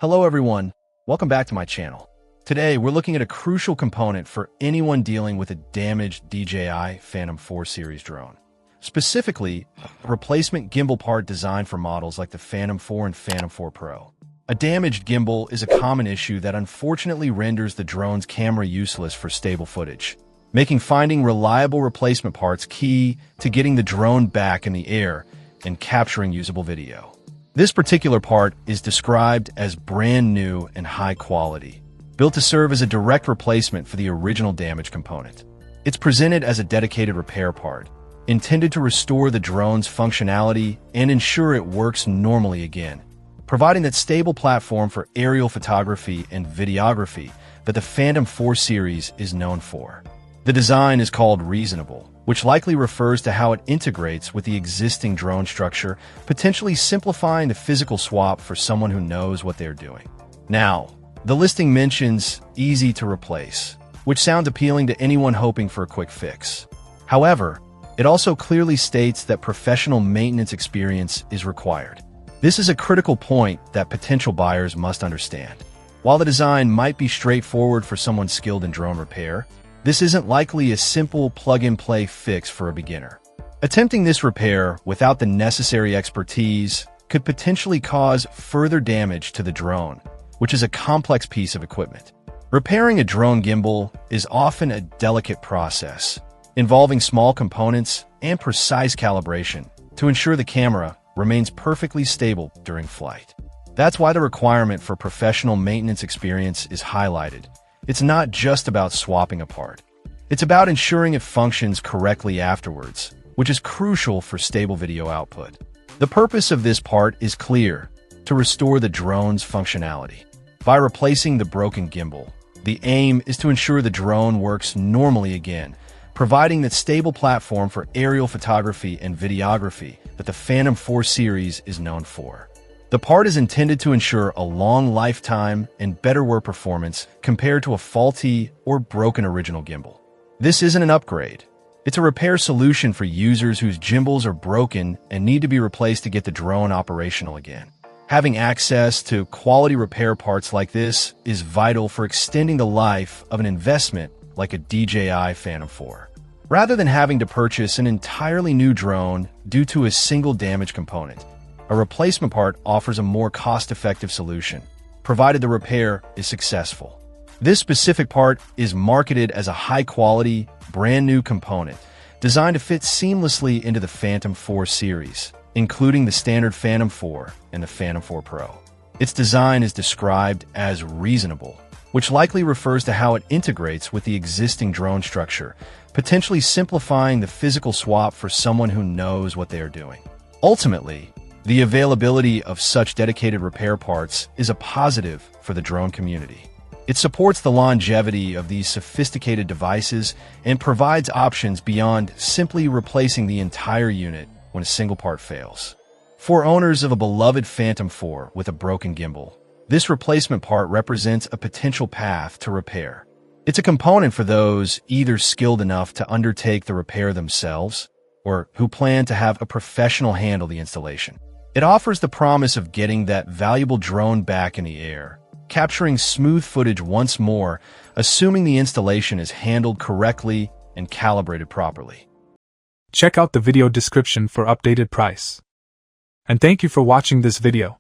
Hello everyone, welcome back to my channel. Today we're looking at a crucial component for anyone dealing with a damaged DJI Phantom 4 series drone. Specifically, a replacement gimbal part designed for models like the Phantom 4 and Phantom 4 Pro. A damaged gimbal is a common issue that unfortunately renders the drone's camera useless for stable footage, making finding reliable replacement parts key to getting the drone back in the air and capturing usable video. This particular part is described as brand new and high quality, built to serve as a direct replacement for the original damaged component. It's presented as a dedicated repair part, intended to restore the drone's functionality and ensure it works normally again, providing that stable platform for aerial photography and videography that the Phantom 4 series is known for. The design is called reasonable, which likely refers to how it integrates with the existing drone structure, potentially simplifying the physical swap for someone who knows what they're doing. Now, the listing mentions easy to replace, which sounds appealing to anyone hoping for a quick fix. However, it also clearly states that professional maintenance experience is required. This is a critical point that potential buyers must understand. While the design might be straightforward for someone skilled in drone repair, this isn't likely a simple plug-and-play fix for a beginner. Attempting this repair without the necessary expertise could potentially cause further damage to the drone, which is a complex piece of equipment. Repairing a drone gimbal is often a delicate process, involving small components and precise calibration to ensure the camera remains perfectly stable during flight. That's why the requirement for professional maintenance experience is highlighted. It's not just about swapping a part. It's about ensuring it functions correctly afterwards, which is crucial for stable video output. The purpose of this part is clear: to restore the drone's functionality. By replacing the broken gimbal, the aim is to ensure the drone works normally again, providing that stable platform for aerial photography and videography that the Phantom 4 series is known for. The part is intended to ensure a long lifetime and better wear performance compared to a faulty or broken original gimbal. This isn't an upgrade. It's a repair solution for users whose gimbals are broken and need to be replaced to get the drone operational again. Having access to quality repair parts like this is vital for extending the life of an investment like a DJI Phantom 4. Rather than having to purchase an entirely new drone due to a single damaged component, a replacement part offers a more cost-effective solution, provided the repair is successful. This specific part is marketed as a high-quality, brand-new component designed to fit seamlessly into the Phantom 4 series, including the standard Phantom 4 and the Phantom 4 Pro. Its design is described as reasonable, which likely refers to how it integrates with the existing drone structure, potentially simplifying the physical swap for someone who knows what they are doing. Ultimately, the availability of such dedicated repair parts is a positive for the drone community. It supports the longevity of these sophisticated devices and provides options beyond simply replacing the entire unit when a single part fails. For owners of a beloved Phantom 4 with a broken gimbal, this replacement part represents a potential path to repair. It's a component for those either skilled enough to undertake the repair themselves or who plan to have a professional handle the installation. It offers the promise of getting that valuable drone back in the air, capturing smooth footage once more, assuming the installation is handled correctly and calibrated properly. Check out the video description for updated price. And thank you for watching this video.